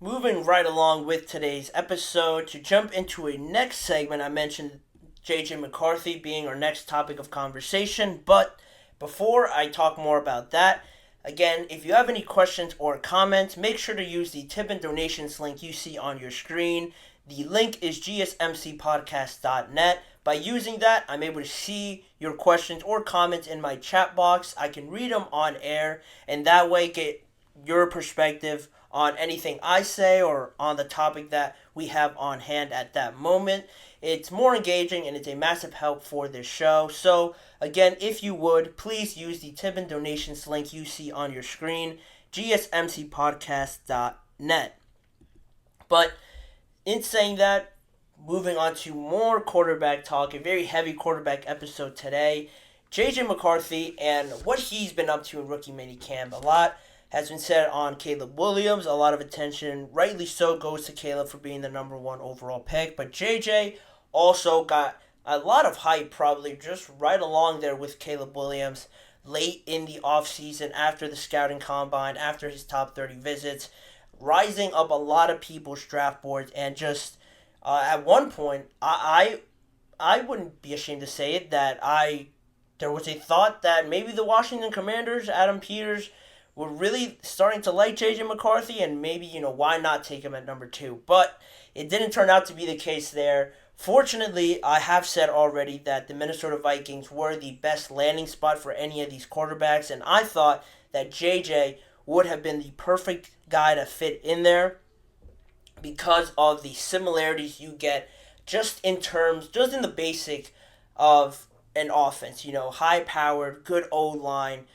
Moving right along with today's episode, to jump into a next segment, I mentioned J.J.McCarthy being our next topic of conversation. But before I talk more about that, again, if you have any questions or comments, make sure to use the tip and donations link you see on your screen. The link is GSMCPodcast.net. By using that, I'm able to see your questions or comments in my chat box. I can read them on air, and that way get your perspective on anything I say or on the topic that we have on hand at that moment. It's more engaging and it's a massive help for this show. So, again, if you would, please use the tip and donations link you see on your screen, gsmcpodcast.net. But in saying that, moving on to more quarterback talk, a very heavy quarterback episode today. J.J. McCarthy and what he's been up to in rookie minicamp. A lot has been said on Caleb Williams. A lot of attention, rightly so, goes to Caleb for being the number one overall pick. But JJ also got a lot of hype, probably just right along there with Caleb Williams late in the offseason after the scouting combine, after his top 30 visits, rising up a lot of people's draft boards. And just at one point, I wouldn't be ashamed to say it, that there was a thought that maybe the Washington Commanders, Adam Peters, were really starting to like J.J. McCarthy, and maybe, why not take him at number two? But it didn't turn out to be the case there. Fortunately, I have said already that the Minnesota Vikings were the best landing spot for any of these quarterbacks, and I thought that J.J. would have been the perfect guy to fit in there because of the similarities you get just in the basic of an offense. High powered, good O line,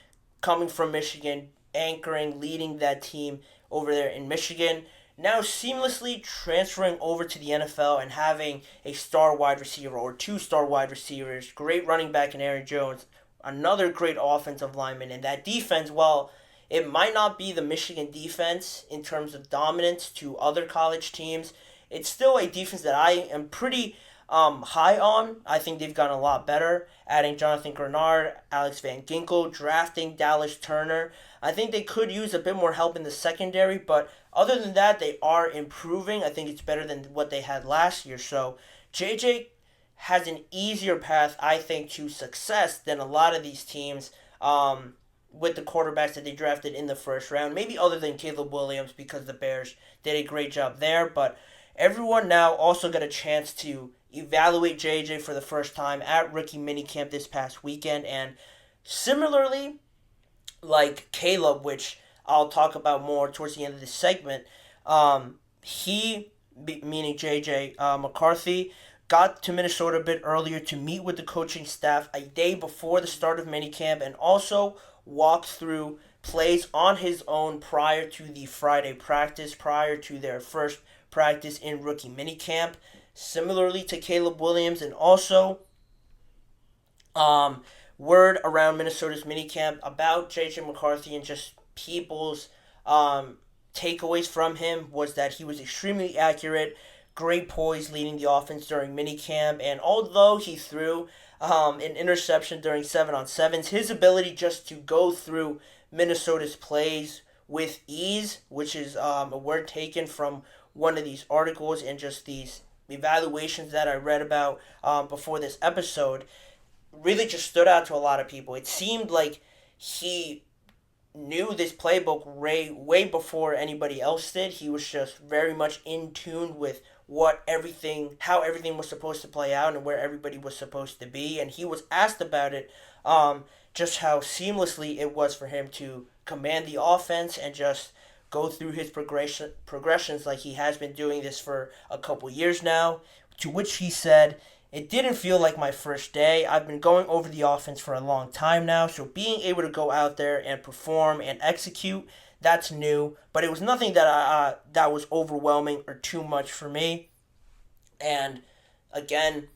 coming from Michigan, anchoring, leading that team over there in Michigan. Now seamlessly transferring over to the NFL and having a star wide receiver or two star wide receivers, great running back in Aaron Jones, another great offensive lineman, and that defense, well, it might not be the Michigan defense in terms of dominance to other college teams. It's still a defense that I am pretty high on. I think they've gotten a lot better, adding Jonathan Grenard, Alex Van Ginkel, drafting Dallas Turner. I think they could use a bit more help in the secondary, but other than that, they are improving. I think it's better than what they had last year. So JJ has an easier path, I think, to success than a lot of these teams with the quarterbacks that they drafted in the first round. Maybe other than Caleb Williams, because the Bears did a great job there. But everyone now also got a chance to evaluate JJ for the first time at rookie minicamp this past weekend. And similarly, like Caleb, which I'll talk about more towards the end of this segment, meaning J.J. McCarthy, got to Minnesota a bit earlier to meet with the coaching staff a day before the start of minicamp, and also walked through plays on his own prior to the Friday practice, prior to their first practice in rookie minicamp. Similarly to Caleb Williams, and also word around Minnesota's minicamp about J.J. McCarthy and just people's takeaways from him was that he was extremely accurate, great poise leading the offense during minicamp, and although he threw an interception during 7-on-7s, his ability just to go through Minnesota's plays with ease, which is a word taken from one of these articles and just these evaluations that I read about before this episode, really just stood out to a lot of people. It seemed like he knew this playbook way before anybody else did. He was just very much in tune with how everything was supposed to play out and where everybody was supposed to be. And he was asked about it, just how seamlessly it was for him to command the offense and just go through his progressions like he has been doing this for a couple years now. To which he said, "It didn't feel like my first day. I've been going over the offense for a long time now, so being able to go out there and perform and execute, that's new. But it was nothing that was overwhelming or too much for me." And again,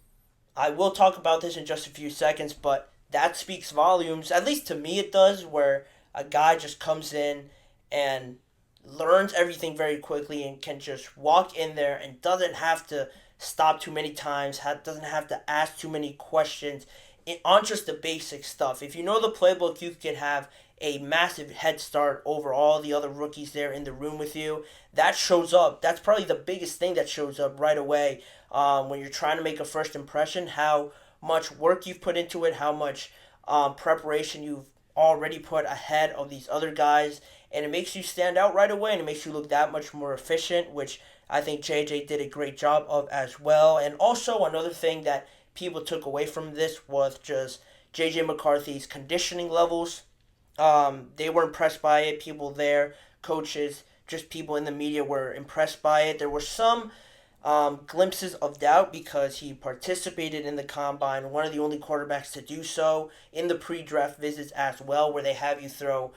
I will talk about this in just a few seconds, but that speaks volumes. At least to me, it does. Where a guy just comes in and learns everything very quickly and can just walk in there and doesn't have to stop too many times, doesn't have to ask too many questions on just the basic stuff. If you know the playbook, you can have a massive head start over all the other rookies there in the room with you. That shows up. That's probably the biggest thing that shows up right away when you're trying to make a first impression, how much work you've put into it, how much preparation you've already put ahead of these other guys, and it makes you stand out right away, and it makes you look that much more efficient, which I think JJ did a great job of as well. And also another thing that people took away from this was just J.J. McCarthy's conditioning levels. They were impressed by it. People there, coaches, just people in the media were impressed by it. There were some glimpses of doubt because he participated in the combine, one of the only quarterbacks to do so, in the pre-draft visits as well, where they have you throw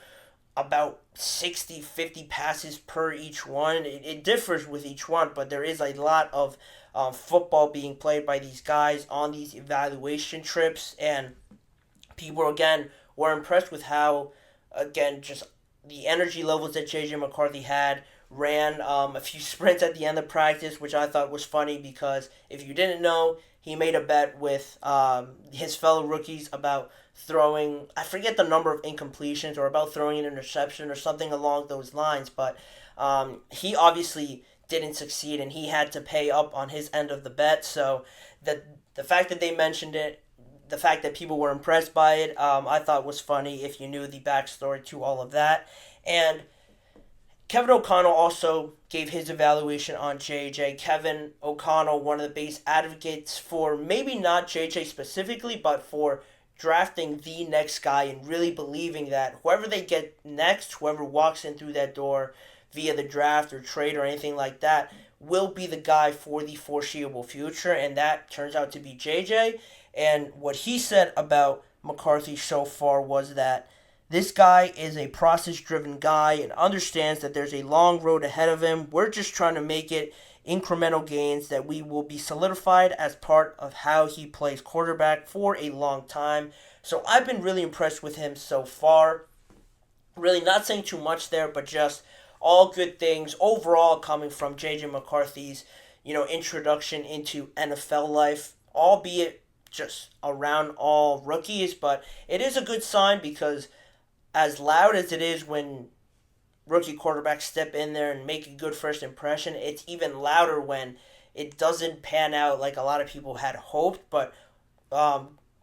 about 60, 50 passes per each one. It differs with each one, but there is a lot of football being played by these guys on these evaluation trips, and people, again, were impressed with how, again, just the energy levels that J.J. McCarthy had. Ran a few sprints at the end of practice, which I thought was funny because if you didn't know, he made a bet with his fellow rookies about throwing, I forget the number of incompletions, or about throwing an interception or something along those lines, but he obviously didn't succeed and he had to pay up on his end of the bet. So the fact that they mentioned it, the fact that people were impressed by it, I thought was funny if you knew the backstory to all of that. And Kevin O'Connell also gave his evaluation on JJ. Kevin O'Connell, one of the base advocates for maybe not JJ specifically, but for drafting the next guy and really believing that whoever they get next, whoever walks in through that door via the draft or trade or anything like that, will be the guy for the foreseeable future, and that turns out to be JJ. And what he said about McCarthy so far was that this guy is a process-driven guy and understands that there's a long road ahead of him. We're just trying to make it incremental gains that we will be solidified as part of how he plays quarterback for a long time. So I've been really impressed with him so far. Really not saying too much there, but just all good things overall coming from J.J. McCarthy's, introduction into NFL life, albeit just around all rookies. But it is a good sign because as loud as it is when rookie quarterbacks step in there and make a good first impression, it's even louder when it doesn't pan out like a lot of people had hoped. But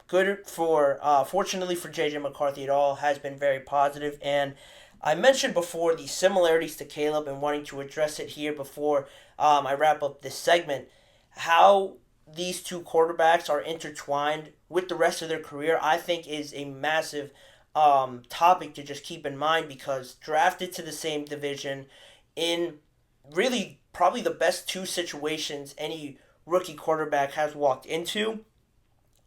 fortunately for J.J. McCarthy, it all has been very positive. And I mentioned before the similarities to Caleb and wanting to address it here before I wrap up this segment, how these two quarterbacks are intertwined with the rest of their career, I think is a massive topic to just keep in mind, because drafted to the same division in really probably the best two situations any rookie quarterback has walked into,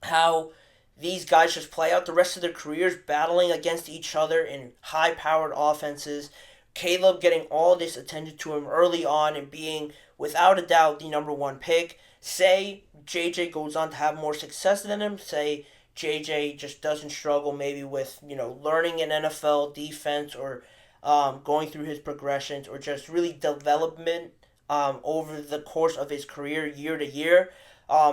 how these guys just play out the rest of their careers battling against each other in high-powered offenses. Caleb getting all this attention to him early on and being, without a doubt, the number one pick. Say JJ goes on to have more success than him. Say JJ just doesn't struggle maybe with, learning an NFL defense or going through his progressions or just really development over the course of his career year to year.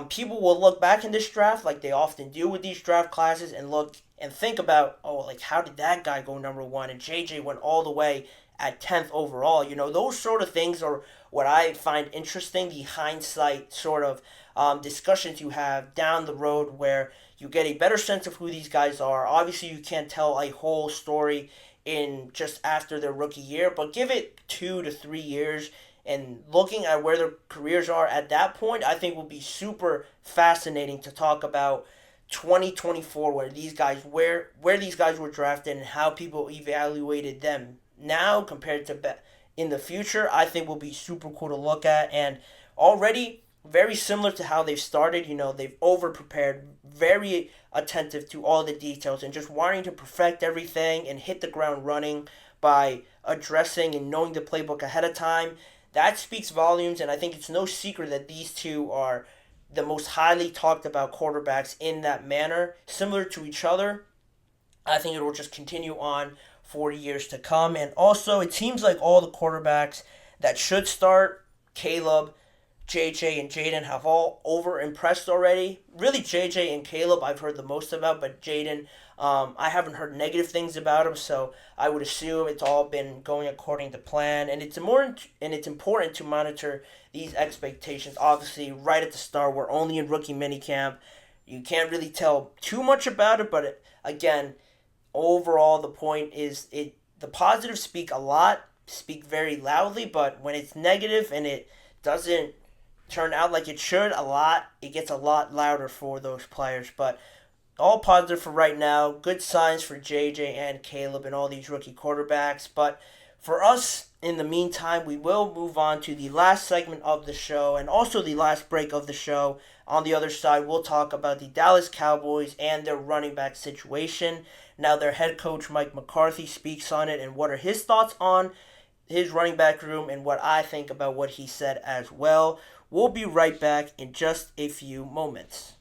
People will look back in this draft like they often do with these draft classes and look and think about, how did that guy go number one and JJ went all the way at 10th overall? Those sort of things are what I find interesting, the hindsight sort of discussions you have down the road where you get a better sense of who these guys are. Obviously, you can't tell a whole story in just after their rookie year, but give it 2 to 3 years and looking at where their careers are at that point, I think will be super fascinating to talk about 2024, where these guys, where these guys were drafted and how people evaluated them now compared to in the future. I think will be super cool to look at, and already very similar to how they've started. They've over-prepared, very attentive to all the details, and just wanting to perfect everything and hit the ground running by addressing and knowing the playbook ahead of time. That speaks volumes, and I think it's no secret that these two are the most highly talked about quarterbacks in that manner, similar to each other. I think it will just continue on for years to come. And also, it seems like all the quarterbacks that should start, Caleb, JJ and Jaden have all over impressed already. Really, JJ and Caleb I've heard the most about, but Jaden, I haven't heard negative things about him, so I would assume it's all been going according to plan. And it's important to monitor these expectations. Obviously, right at the start, we're only in rookie minicamp. You can't really tell too much about it, but again, overall, the point is the positives speak very loudly, but when it's negative and it doesn't turn out like it should, it gets a lot louder for those players. But all positive for right now. Good signs for JJ and Caleb and all these rookie quarterbacks. But for us, in the meantime, we will move on to the last segment of the show and also the last break of the show. On the other side, we'll talk about the Dallas Cowboys and their running back situation. Now, their head coach, Mike McCarthy, speaks on it and what are his thoughts on his running back room and what I think about what he said as well. We'll be right back in just a few moments.